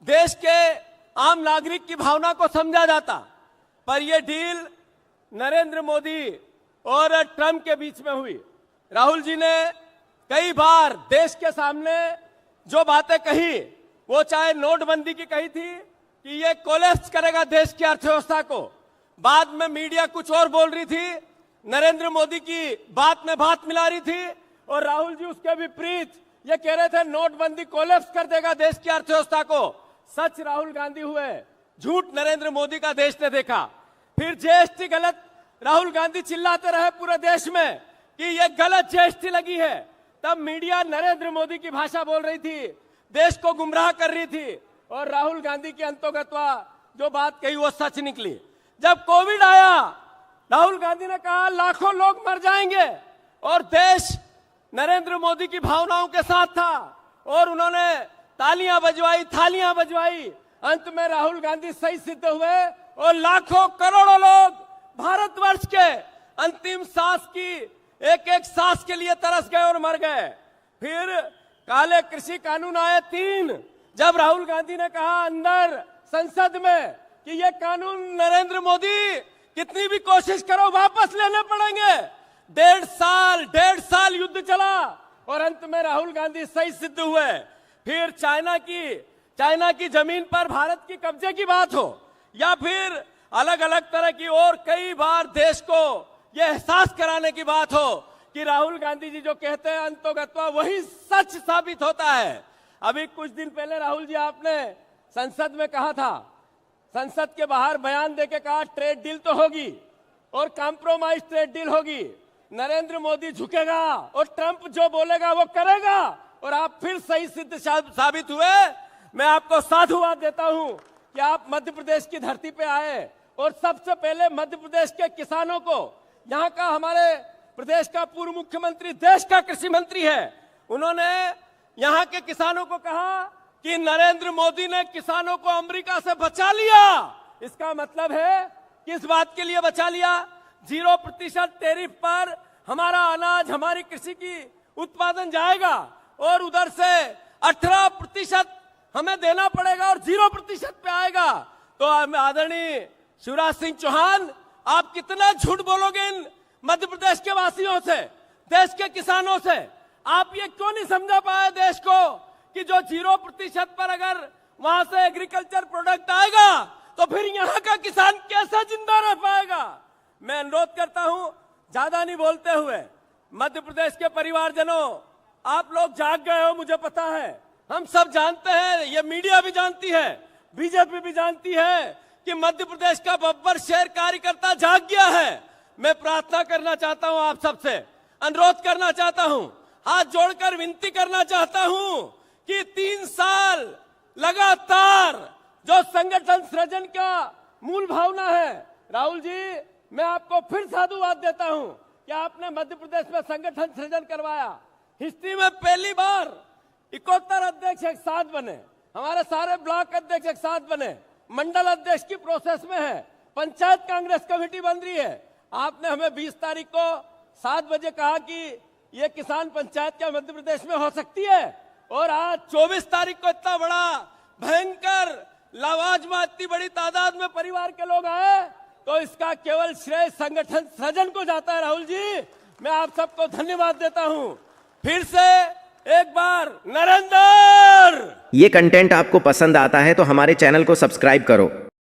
देश के आम नागरिक की भावना को समझा जाता, पर यह डील नरेंद्र मोदी और ट्रंप के बीच में हुई। राहुल जी ने कई बार देश के सामने जो बातें कही, वो चाहे नोटबंदी की कही थी कि ये कोलैप्स करेगा देश की अर्थव्यवस्था को, बाद में मीडिया कुछ और बोल रही थी, नरेंद्र मोदी की बात में बात मिला रही थी, और राहुल जी उसके विपरीत ये कह रहे थे नोटबंदी कोलैप्स कर देगा देश की अर्थव्यवस्था को। सच राहुल गांधी हुए, झूठ नरेंद्र मोदी का देश ने देखा। फिर जीएसटी गलत, राहुल गांधी चिल्लाते रहे पूरे देश में कि ये गलत जीएसटी लगी है, तब मीडिया नरेंद्र मोदी की भाषा बोल रही थी, देश को गुमराह कर रही थी, और राहुल गांधी की अंतोगत्वा जो बात कही वो सच निकली। जब कोविड आया, राहुल गांधी ने कहा लाखों लोग मर जाएंगे, और देश नरेंद्र मोदी की भावनाओं के साथ था, और उन्होंने तालियां बजवाई, थालियां बजवाई। अंत में राहुल गांधी सही सिद्ध हुए, और लाखों करोड़ों लोग भारतवर्ष के अंतिम सांस की एक एक सांस के लिए तरस गए और मर गए। फिर काले कृषि कानून आए 3, जब राहुल गांधी ने कहा अंदर संसद में कि ये कानून नरेंद्र मोदी कितनी भी कोशिश करो वापस लेने पड़ेंगे। 1.5 साल युद्ध चला, और अंत में राहुल गांधी सही सिद्ध हुए। फिर चाइना की जमीन पर भारत की कब्जे की बात हो, या फिर अलग अलग तरह की और कई बार देश को यह एहसास कराने की बात हो कि राहुल गांधी जी जो कहते हैं अंतोगत्वा वही सच साबित होता है। अभी कुछ दिन पहले राहुल जी आपने संसद में कहा था, संसद के बाहर बयान देके कहा ट्रेड डील तो होगी और कॉम्प्रोमाइज ट्रेड डील होगी, नरेंद्र मोदी झुकेगा और ट्रंप जो बोलेगा वो करेगा, और आप फिर सही सिद्ध साबित हुए। मैं आपको साधुवाद देता हूं कि आप मध्य प्रदेश की धरती पे आए, और सबसे पहले मध्य प्रदेश के किसानों को, यहाँ का हमारे प्रदेश का पूर्व मुख्यमंत्री देश का कृषि मंत्री है, उन्होंने यहाँ के किसानों को कहा कि नरेंद्र मोदी ने किसानों को अमेरिका से बचा लिया। इसका मतलब है किस बात के लिए बचा लिया? 0% टैरिफ पर हमारा अनाज, हमारी कृषि की उत्पादन जाएगा, और उधर से 18% हमें देना पड़ेगा, और 0% पे आएगा। तो आदरणीय शिवराज सिंह चौहान, आप कितना झूठ बोलोगे इन मध्य प्रदेश के वासियों से, देश के किसानों से? आप ये क्यों नहीं समझा पाए देश को कि जो 0% पर अगर वहां से एग्रीकल्चर प्रोडक्ट आएगा तो फिर यहाँ का किसान कैसे जिंदा रह पाएगा? मैं अनुरोध करता हूं, ज्यादा नहीं बोलते हुए, मध्य प्रदेश के परिवारजनों, आप लोग जाग गए हो, मुझे पता है, हम सब जानते हैं, ये मीडिया भी जानती है, बीजेपी भी जानती है कि मध्य प्रदेश का बब्बर शेर कार्यकर्ता जाग गया है। मैं प्रार्थना करना चाहता हूं, आप सबसे अनुरोध करना चाहता हूं, हाथ जोड़कर विनती करना चाहता हूं कि 3 साल लगातार जो संगठन सृजन का मूल भावना है, राहुल जी मैं आपको फिर साधुवाद देता हूं कि आपने मध्य प्रदेश में संगठन सृजन करवाया। हिस्ट्री में पहली बार 71 अध्यक्ष एक साथ बने, हमारे सारे ब्लॉक अध्यक्ष एक साथ बने, मंडल अध्यक्ष की प्रोसेस में है, पंचायत कांग्रेस कमेटी बन रही है। आपने हमें 20 तारीख को 7 बजे कहा कि ये किसान पंचायत क्या मध्य प्रदेश में हो सकती है, और आज 24 तारीख को इतना बड़ा भयंकर लावाजमा, इतनी बड़ी तादाद में परिवार के लोग आए, तो इसका केवल श्रेय संगठन सृजन को जाता है। राहुल जी मैं आप सबको धन्यवाद देता हूं। फिर से एक बार नरेंद्र। ये कंटेंट आपको पसंद आता है तो हमारे चैनल को सब्सक्राइब करो